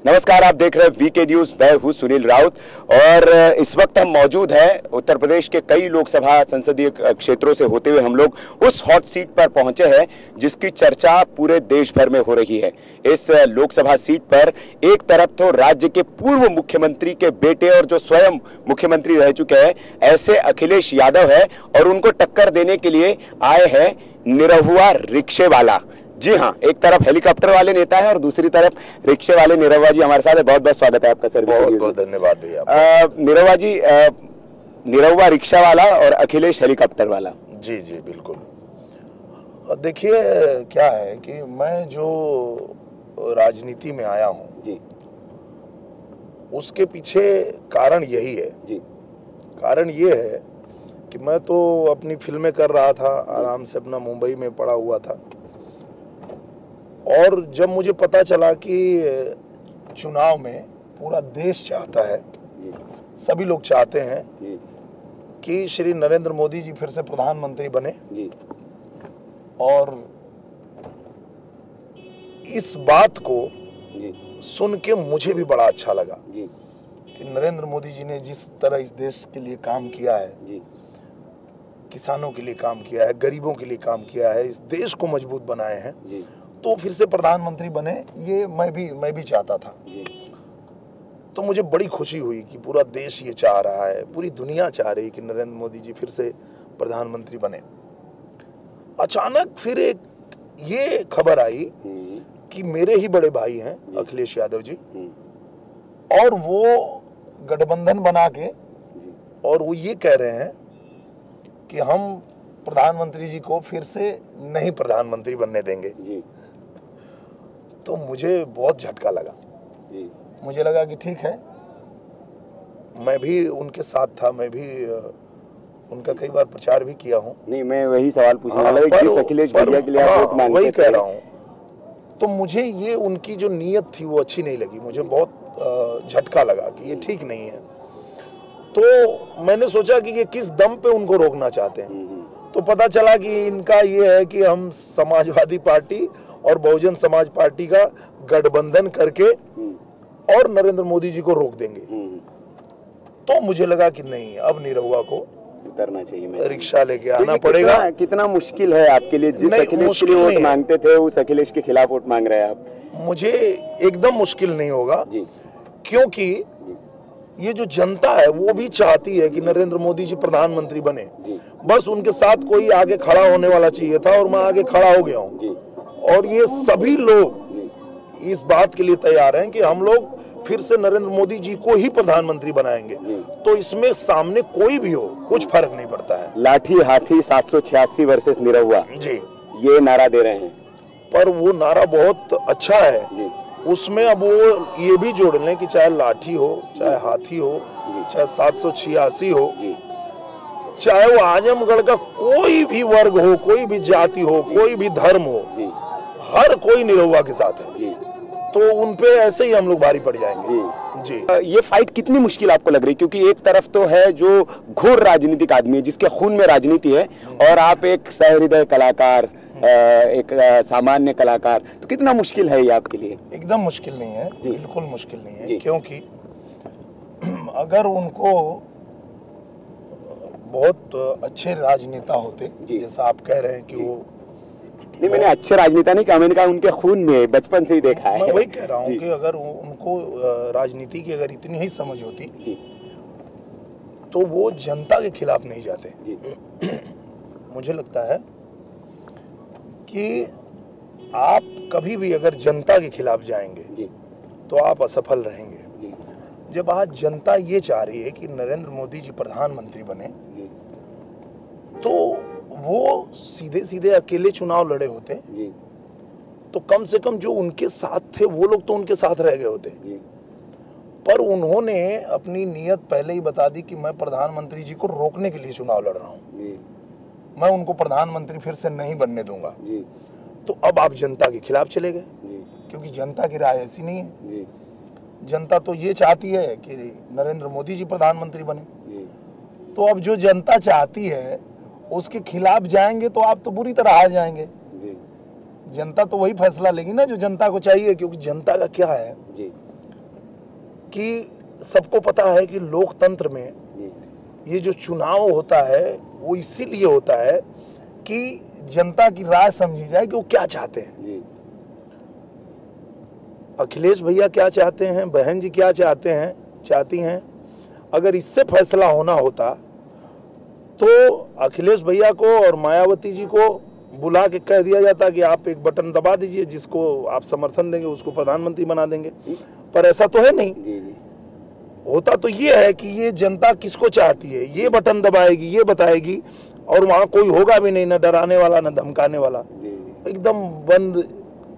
नमस्कार, आप देख रहे हैं वीके न्यूज। मैं हूं सुनील राउत और इस वक्त हम मौजूद हैं उत्तर प्रदेश के कई लोकसभा संसदीय क्षेत्रों से होते हुए हम लोग उस हॉट सीट पर पहुंचे हैं जिसकी चर्चा पूरे देश भर में हो रही है। इस लोकसभा सीट पर एक तरफ तो राज्य के पूर्व मुख्यमंत्री के बेटे और जो स्वयं मुख्यमंत्री रह चुके हैं ऐसे अखिलेश यादव है और उनको टक्कर देने के लिए आए हैं निरहुआ रिक्शे वाला। जी हाँ, एक तरफ हेलीकॉप्टर वाले नेता है और दूसरी तरफ रिक्शे वाले निरहुआ जी हमारे साथ है। बहुत बहुत स्वागत है आपका सर। बहुत बहुत धन्यवाद भैया। निरहुआ जी, निरहुआ रिक्शा वाला और अखिलेश हेलीकॉप्टर वाला। जी जी बिल्कुल। देखिए क्या है कि मैं जो राजनीति में आया हूँ जी, उसके पीछे कारण यही है जी। कारण ये है कि मैं तो अपनी फिल्में कर रहा था, आराम से अपना मुंबई में पड़ा हुआ था, और जब मुझे पता चला कि चुनाव में पूरा देश चाहता है, सभी लोग चाहते हैं कि श्री नरेंद्र मोदी जी फिर से प्रधानमंत्री बने, और इस बात को सुन के मुझे भी बड़ा अच्छा लगा कि नरेंद्र मोदी जी ने जिस तरह इस देश के लिए काम किया है, किसानों के लिए काम किया है, गरीबों के लिए काम किया है, इस देश को मजबूत बनाए हैं, तो फिर से प्रधानमंत्री बने, ये मैं भी चाहता था। तो मुझे बड़ी खुशी हुई कि पूरा देश ये चाह रहा है, पूरी दुनिया चाह रही है कि नरेंद्र मोदी जी फिर से प्रधानमंत्री बने। अचानक फिर एक ये खबर आई कि मेरे ही बड़े भाई हैं अखिलेश यादव जी, और वो गठबंधन बना के और वो ये कह रहे हैं कि हम प्रधानमंत्री जी को फिर से नहीं प्रधानमंत्री बनने देंगे। तो मुझे बहुत झटका लगा। मुझे लगा कि ठीक है, मैं भी उनके साथ था, मैं भी उनका कई बार प्रचार भी किया हूँ। नहीं, मैं वही सवाल पूछने वाला था, अखिलेश भैया के लिए आप वोट मांगते थे। वही कह रहा हूँ। तो मुझे ये उनकी जो नीयत थी वो अच्छी नहीं लगी, मुझे बहुत झटका लगा कि ये ठीक नहीं है। तो मैंने सोचा कि ये किस दम पे उनको रोकना चाहते हैं। तो पता चला कि इनका ये है कि हम समाजवादी पार्टी और बहुजन समाज पार्टी का गठबंधन करके और नरेंद्र मोदी जी को रोक देंगे। तो मुझे लगा कि नहीं, अब निरहुआ को उतरना चाहिए, रिक्शा लेके आना पड़ेगा। कितना मुश्किल है आपके लिए? जिस अखिलेश के लिए वोट मांगते थे उस अखिलेश के खिलाफ वोट मांग रहे हैं आप। मुझे एकदम मुश्किल नहीं होगा, क्योंकि ये जो जनता है वो भी चाहती है कि नरेंद्र मोदी जी प्रधानमंत्री बने। बस उनके साथ कोई आगे खड़ा होने वाला चाहिए था, और मैं आगे खड़ा हो गया हूँ। और ये सभी लोग इस बात के लिए तैयार हैं कि हम लोग फिर से नरेंद्र मोदी जी को ही प्रधानमंत्री बनाएंगे। तो इसमें सामने कोई भी हो, कुछ फर्क नहीं पड़ता है। लाठी हाथी 786 वर्सेस निरहुआ जी, ये नारा दे रहे हैं। पर वो नारा बहुत अच्छा है। उसमें अब वो ये भी जोड़ लें कि चाहे लाठी हो, चाहे हाथी हो, चाहे 786 हो, चाहे वो आजमगढ़ का कोई भी वर्ग हो, कोई भी जाति हो, कोई भी धर्म हो, हर कोई निरहुआ के साथ है। तो उन पे ऐसे ही हम लोग भारी पड़ जाएंगे। जी। ये फाइट कितनी मुश्किल आपको लग रही है? क्योंकि एक तरफ तो है जो घोर राजनीतिक आदमी है, जिसके खून में राजनीति है, और आप एक सहृदय कलाकार, एक सामान्य कलाकार, तो कितना मुश्किल है ये आपके लिए? एकदम मुश्किल नहीं है, बिल्कुल मुश्किल नहीं है, क्योंकि अगर उनको बहुत अच्छे राजनेता होते, जैसा आप कह रहे हैं कि वो नहीं, मैंने अच्छे राजनेता नहीं कहा, मैंने कहा उनके खून में बचपन से ही देखा है। मैं वही कह रहा हूँ कि अगर उनको राजनीति की अगर इतनी ही समझ होती तो वो जनता के खिलाफ नहीं जाते। मुझे लगता है कि आप कभी भी अगर जनता के खिलाफ जाएंगे तो आप असफल रहेंगे। जब आज जनता ये चाह रही है कि नरेंद्र मोदी जी प्रधानमंत्री बने, तो वो सीधे सीधे अकेले चुनाव लड़े होते तो कम से कम जो उनके साथ थे वो लोग तो उनके साथ रह गए होते। पर उन्होंने अपनी नीयत पहले ही बता दी कि मैं प्रधानमंत्री जी को रोकने के लिए चुनाव लड़ रहा हूँ, मैं उनको प्रधानमंत्री फिर से नहीं बनने दूंगा। तो अब आप जनता के खिलाफ चले गए, क्योंकि जनता की राय ऐसी नहीं है। जनता तो ये चाहती है कि नरेंद्र मोदी जी प्रधानमंत्री बने। तो अब जो जनता चाहती है उसके खिलाफ जाएंगे तो आप तो बुरी तरह हार जाएंगे। जनता तो वही फैसला लेगी ना जो जनता को चाहिए, क्योंकि जनता का क्या है कि सबको पता है कि लोकतंत्र में ये जो चुनाव होता है वो इसीलिए होता है कि जनता की राय समझी जाए कि वो क्या चाहते हैं। अखिलेश भैया क्या चाहते हैं, बहन जी क्या चाहती हैं, अगर इससे फैसला होना होता तो अखिलेश भैया को और मायावती जी को बुला के कह दिया जाता कि आप एक बटन दबा दीजिए, जिसको आप समर्थन देंगे उसको प्रधानमंत्री बना देंगे। पर ऐसा तो है नहीं। होता तो ये है कि ये जनता किसको चाहती है, ये बटन दबाएगी, ये बताएगी, और वहां कोई होगा भी नहीं, ना डराने वाला ना धमकाने वाला, एकदम बंद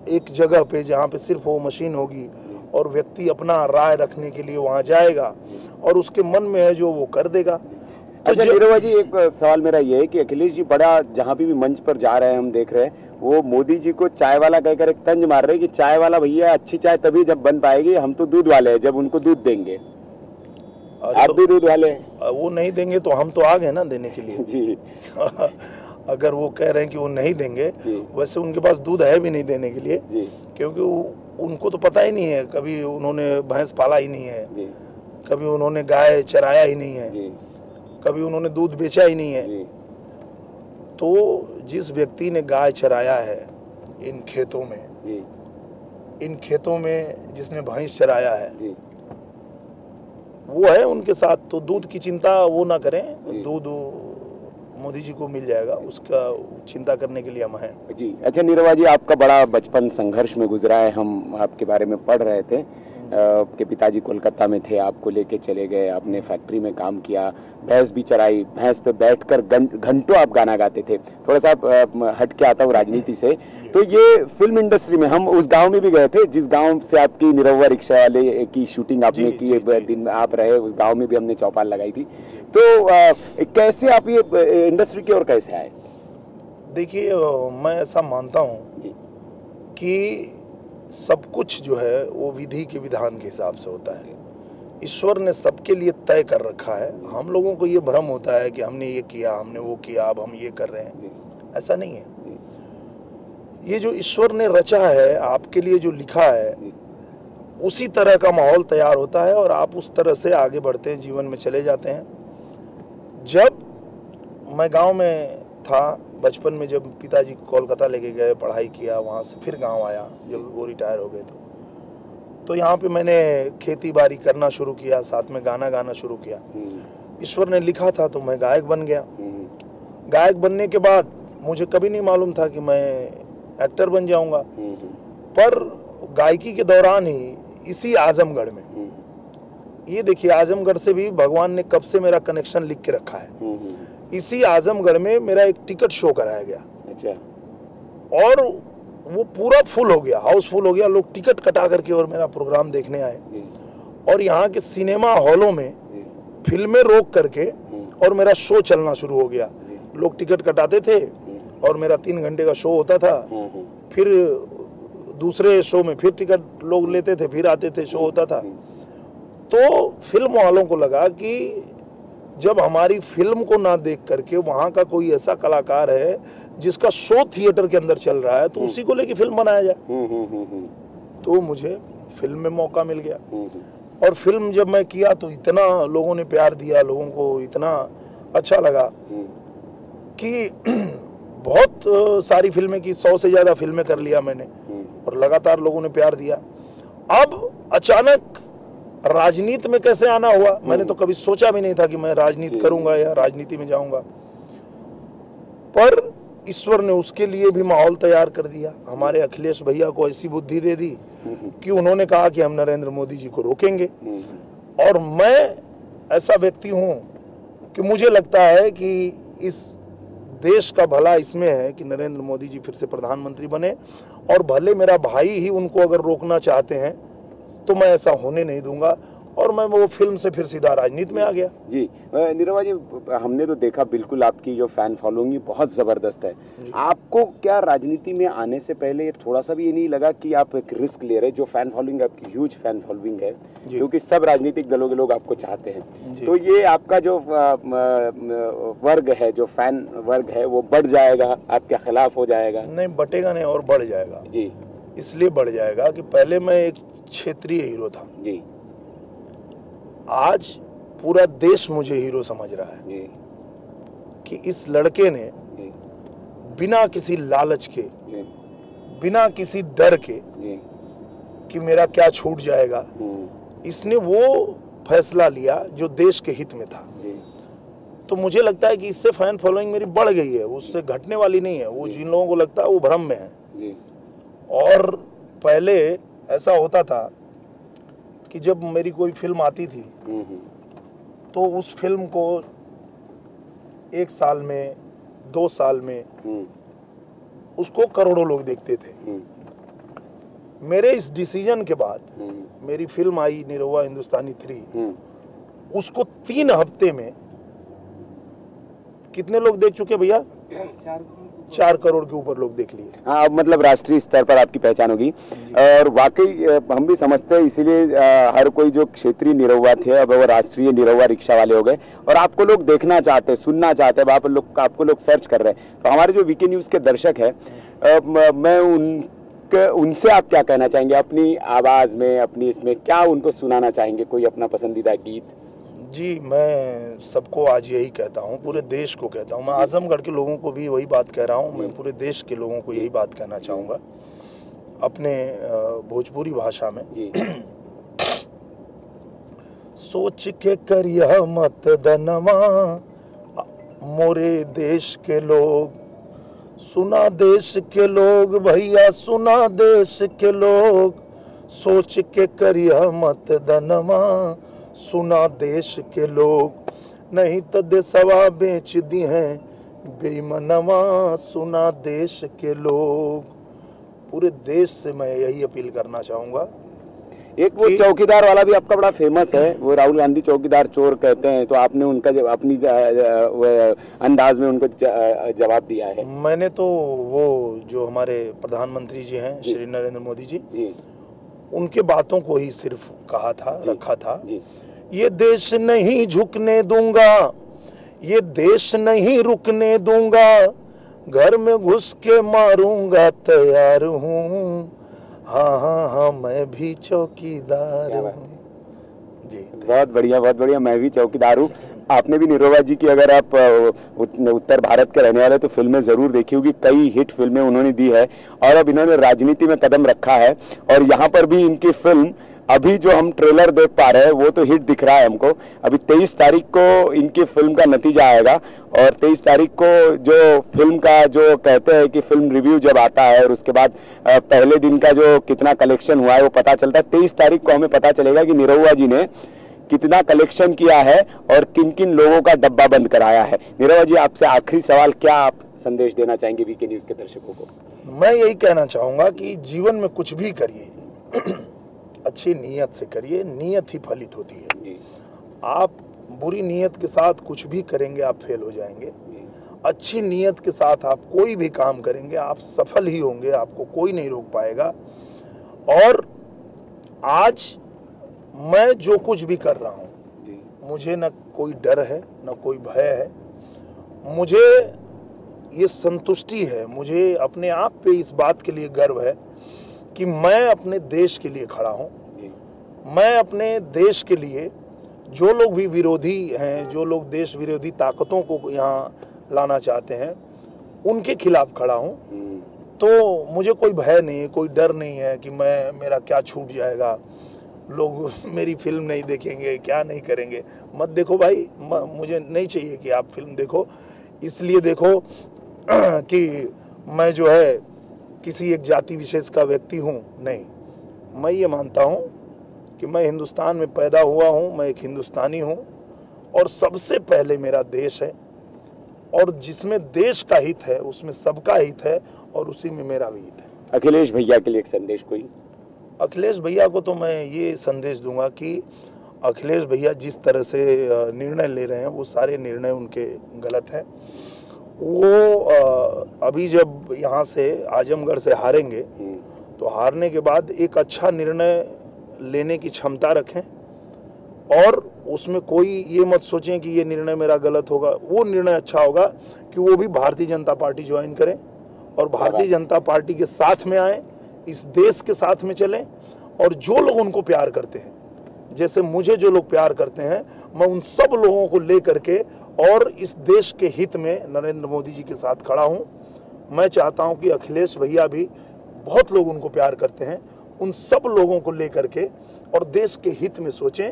एक जगह पे जहाँ पे सिर्फ वो मशीन होगी और व्यक्ति अपना राय रखने के लिए वहां जाएगा और उसके मन में है जो वो कर देगा। तो नीरवा जी, एक सवाल मेरा ये है कि अखिलेश जी बड़ा जहाँ भी मंच पर जा रहे हैं हम देख रहे हैं, वो मोदी जी को चाय वाला कहकर एक तंज मार रहे हैं कि चाय वाला भैया अच्छी चाय तभी जब बन पाएगी, हम तो दूध वाले हैं, जब उनको दूध देंगे। आप भी दूध वाले हैं। वो नहीं देंगे तो हम तो आ गए ना देने के लिए जी। अगर वो कह रहे हैं कि वो नहीं देंगे, वैसे उनके पास दूध है भी नहीं देने के लिए, क्योंकि उनको तो पता ही नहीं है, कभी उन्होंने भैंस पाला ही नहीं है, कभी उन्होंने गाय चराया ही नहीं है, कभी उन्होंने दूध बेचा ही नहीं है। तो जिस व्यक्ति ने गाय चराया है इन खेतों में जिसने भैंस चराया है, वो है उनके साथ, तो दूध की चिंता वो ना करें, दूध मोदी जी को मिल जाएगा, उसका चिंता करने के लिए हम हैं। जी अच्छा नीरवा जी, आपका बड़ा बचपन संघर्ष में गुजरा है, हम आपके बारे में पढ़ रहे थे। आपके पिताजी कोलकाता में थे, आपको लेके चले गए, आपने फैक्ट्री में काम किया, भैंस भी चराई, भैंस पे बैठकर घंटों आप गाना गाते थे। थोड़ा सा हट के आता हूँ राजनीति से, तो ये फिल्म इंडस्ट्री में हम उस गांव में भी गए थे जिस गांव से आपकी निरहुआ रिक्शा वाले की शूटिंग आपने की, दिन में आप रहे, उस गांव में भी हमने चौपाल लगाई थी। तो कैसे आप ये इंडस्ट्री की ओर कैसे आए? देखिए, मैं ऐसा मानता हूँ कि सब कुछ जो है वो विधि के विधान के हिसाब से होता है। ईश्वर ने सबके लिए तय कर रखा है। हम लोगों को ये भ्रम होता है कि हमने ये किया, हमने वो किया, अब हम ये कर रहे हैं, ऐसा नहीं है। ये जो ईश्वर ने रचा है, आपके लिए जो लिखा है, उसी तरह का माहौल तैयार होता है और आप उस तरह से आगे बढ़ते हैं, जीवन में चले जाते हैं। जब मैं गांव में था बचपन में, जब पिताजी कोलकाता लेके गए, पढ़ाई किया, वहाँ से फिर गांव आया जब वो रिटायर हो गए, तो यहाँ पे मैंने खेती बाड़ी करना शुरू किया, साथ में गाना गाना शुरू किया। ईश्वर ने लिखा था तो मैं गायक बन गया। गायक बनने के बाद मुझे कभी नहीं मालूम था कि मैं एक्टर बन जाऊंगा, पर गायकी के दौरान ही इसी आजमगढ़ में, ये देखिए आजमगढ़ से भी भगवान ने कब से मेरा कनेक्शन लिख के रखा है, इसी आजमगढ़ में मेरा एक टिकट शो कराया गया। अच्छा। और वो पूरा फुल हो गया, हाउसफुल हो गया, लोग टिकट कटा करके और मेरा प्रोग्राम देखने आए। और यहाँ के सिनेमा हॉलों में फिल्में रोक करके और मेरा शो चलना शुरू हो गया। लोग टिकट कटाते थे और मेरा 3 घंटे का शो होता था, फिर दूसरे शो में फिर टिकट लोग लेते थे, फिर आते थे, शो होता था। तो फिल्म वालों को लगा कि जब हमारी फिल्म को ना देख करके वहाँ का कोई ऐसा कलाकार है जिसका शो थिएटर के अंदर चल रहा है, तो उसी को लेके फिल्म बनाया जाए। तो मुझे फिल्म में मौका मिल गया और फिल्म जब मैं किया तो इतना लोगों ने प्यार दिया, लोगों को इतना अच्छा लगा कि बहुत सारी फिल्में की, 100 से ज्यादा फिल्में कर लिया मैंने और लगातार लोगों ने प्यार दिया। अब अचानक राजनीति में कैसे आना हुआ, मैंने तो कभी सोचा भी नहीं था कि मैं राजनीति करूंगा या राजनीति में जाऊंगा, पर ईश्वर ने उसके लिए भी माहौल तैयार कर दिया। हमारे अखिलेश भैया को ऐसी बुद्धि दे दी कि उन्होंने कहा कि हम नरेंद्र मोदी जी को रोकेंगे। और मैं ऐसा व्यक्ति हूं कि मुझे लगता है कि इस देश का भला इसमें है कि नरेंद्र मोदी जी फिर से प्रधानमंत्री बने, और भले मेरा भाई ही उनको अगर रोकना चाहते हैं तो मैं ऐसा होने नहीं दूंगा। और मैं वो फिल्म से फिर सीधा राजनीति में आ गया। जी नीरवा जी, हमने तो देखा बिल्कुल आपकी जो फैन फॉलोइंग बहुत जबरदस्त है। आपको क्या राजनीति में आने से पहले थोड़ा सा भी ये नहीं लगा कि आप एक रिस्क ले रहे? जो फैन फॉलोइंग आपकी ह्यूज फैन फॉलोइंग है, क्योंकि सब राजनीतिक दलों के लोग आपको चाहते हैं, तो ये आपका जो वर्ग है, जो फैन वर्ग है, वो बढ़ जाएगा, आपके खिलाफ हो जाएगा? नहीं, बटेगा नहीं और बढ़ जाएगा। जी। इसलिए बढ़ जाएगा कि पहले मैं एक क्षेत्रीय हीरो था। जी। आज पूरा देश मुझे हीरो समझ रहा है कि इस लड़के ने बिना किसी लालच के, बिना किसी डर के कि मेरा क्या छूट जाएगा, इसने वो फैसला लिया जो देश के हित में था। तो मुझे लगता है कि इससे फैन फॉलोइंग मेरी बढ़ गई है, उससे घटने वाली नहीं है। वो जिन लोगों को लगता है वो भ्रम में है। और पहले ऐसा होता था कि जब मेरी कोई फिल्म आती थी तो उस फिल्म को 1 साल में, 2 साल में उसको करोड़ों लोग देखते थे। मेरे इस डिसीजन के बाद मेरी फिल्म आई निरहुआ हिंदुस्तानी 3, उसको 3 हफ्ते में कितने लोग देख चुके भैया? 4 करोड़ के ऊपर लोग देख लिए। हाँ, अब मतलब राष्ट्रीय स्तर पर आपकी पहचान होगी। और वाकई हम भी समझते हैं, इसीलिए हर कोई जो क्षेत्रीय निरहुआ थे अब वो राष्ट्रीय निरहुआ रिक्शा वाले हो गए और आपको लोग देखना चाहते हैं, सुनना चाहते हैं, आपको लोग सर्च कर रहे हैं। तो हमारे जो वीके न्यूज़ के दर्शक है, मैं उनसे आप क्या कहना चाहेंगे अपनी आवाज़ में, अपनी इसमें क्या उनको सुनाना चाहेंगे? कोई अपना पसंदीदा गीत? जी, मैं सबको आज यही कहता हूँ, पूरे देश को कहता हूँ। मैं आजमगढ़ के लोगों को भी वही बात कह रहा हूँ, मैं पूरे देश के लोगों को यही बात कहना चाहूँगा अपने भोजपुरी भाषा में। सोच के करिया मत दनवा मोरे देश के लोग, सुना देश के लोग भैया, सुना देश के लोग, सोच के करिया मत दनवा सुना देश के लोग, नहीं तो देशवा बेच दी हैं बेईमानवा, सुना देश के लोग। पूरे देश से मैं यही अपील करना चाहूँगा। एक वो चौकीदार वाला भी आपका बड़ा फेमस है, वो राहुल गांधी चौकीदार चोर कहते हैं, तो आपने उनका अपनी अंदाज में उनको जवाब दिया है। मैंने तो वो जो हमारे प्रधानमंत्री जी हैं श्री नरेंद्र मोदी जी, उनके बातों को ही सिर्फ कहा था, रखा था। ये देश नहीं झुकने दूंगा, ये देश नहीं रुकने दूंगा, घर में घुस के मारूंगा तैयार हूँ, हाँ हाँ हाँ मैं भी चौकीदार हूँ। जी बहुत बढ़िया, मैं भी चौकीदार हूँ। आपने भी निरहुआ जी की, अगर आप उत्तर भारत के रहने वाले तो फिल्में जरूर देखी होगी, कई हिट फिल्में उन्होंने दी है और अब इन्होंने राजनीति में कदम रखा है। और यहाँ पर भी इनकी फिल्म, अभी जो हम ट्रेलर देख पा रहे हैं वो तो हिट दिख रहा है हमको। अभी 23 तारीख को इनकी फिल्म का नतीजा आएगा और 23 तारीख को जो फिल्म का जो कहते हैं कि फिल्म रिव्यू जब आता है और उसके बाद पहले दिन का जो कितना कलेक्शन हुआ है वो पता चलता है। 23 तारीख को हमें पता चलेगा कि निरहुआ जी ने कितना कलेक्शन किया है और किन किन लोगों का डब्बा बंद कराया है। निरहुआ जी, आपसे आखिरी सवाल, क्या आप संदेश देना चाहेंगे वीके न्यूज़ के दर्शकों को? मैं यही कहना चाहूँगा कि जीवन में कुछ भी करिए अच्छी नीयत से करिए, नीयत ही फलित होती है। आप बुरी नीयत के साथ कुछ भी करेंगे आप फेल हो जाएंगे। अच्छी नीयत के साथ आप कोई भी काम करेंगे आप सफल ही होंगे, आपको कोई नहीं रोक पाएगा। और आज मैं जो कुछ भी कर रहा हूँ, मुझे न कोई डर है न कोई भय है, मुझे ये संतुष्टि है, मुझे अपने आप पे इस बात के लिए गर्व है कि मैं अपने देश के लिए खड़ा हूँ। मैं अपने देश के लिए, जो लोग भी विरोधी हैं, जो लोग देश विरोधी ताकतों को यहाँ लाना चाहते हैं, उनके खिलाफ खड़ा हूँ। तो मुझे कोई भय नहीं है, कोई डर नहीं है कि मेरा क्या छूट जाएगा, लोग मेरी फिल्म नहीं देखेंगे, क्या नहीं करेंगे। मत देखो भाई, मुझे नहीं चाहिए कि आप फिल्म देखो, इसलिए देखो कि मैं जो है किसी एक जाति विशेष का व्यक्ति हूँ, नहीं। मैं ये मानता हूँ कि मैं हिंदुस्तान में पैदा हुआ हूँ, मैं एक हिंदुस्तानी हूँ और सबसे पहले मेरा देश है और जिसमें देश का हित है उसमें सबका हित है और उसी में मेरा भी हित है। अखिलेश भैया के लिए एक संदेश कोई? अखिलेश भैया को तो मैं ये संदेश दूंगा कि अखिलेश भैया जिस तरह से निर्णय ले रहे हैं वो सारे निर्णय उनके गलत हैं। वो अभी जब यहाँ से आजमगढ़ से हारेंगे तो हारने के बाद एक अच्छा निर्णय लेने की क्षमता रखें और उसमें कोई ये मत सोचें कि ये निर्णय मेरा गलत होगा। वो निर्णय अच्छा होगा कि वो भी भारतीय जनता पार्टी ज्वाइन करें और भारतीय जनता पार्टी के साथ में आए, इस देश के साथ में चलें और जो लोग उनको प्यार करते हैं जैसे मुझे जो लोग प्यार करते हैं, मैं उन सब लोगों को लेकर के और इस देश के हित में नरेंद्र मोदी जी के साथ खड़ा हूं। मैं चाहता हूं कि अखिलेश भैया भी, बहुत लोग उनको प्यार करते हैं, उन सब लोगों को लेकर के और देश के हित में सोचें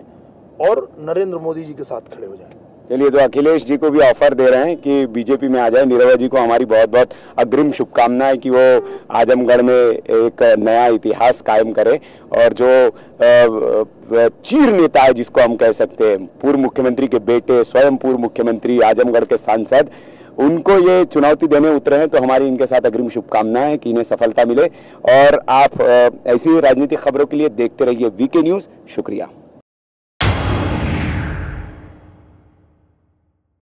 और नरेंद्र मोदी जी के साथ खड़े हो जाएं। चलिए, तो अखिलेश जी को भी ऑफर दे रहे हैं कि बीजेपी में आ जाए। नीरवा जी को हमारी बहुत बहुत अग्रिम शुभकामनाएं कि वो आजमगढ़ में एक नया इतिहास कायम करे और जो चीर नेता है जिसको हम कह सकते हैं, पूर्व मुख्यमंत्री के बेटे, स्वयं पूर्व मुख्यमंत्री, आजमगढ़ के सांसद, उनको ये चुनौती देने उतरे हैं। तो हमारी इनके साथ अग्रिम शुभकामनाएं कि इन्हें सफलता मिले। और आप ऐसी राजनीतिक खबरों के लिए देखते रहिए वीके न्यूज़। शुक्रिया।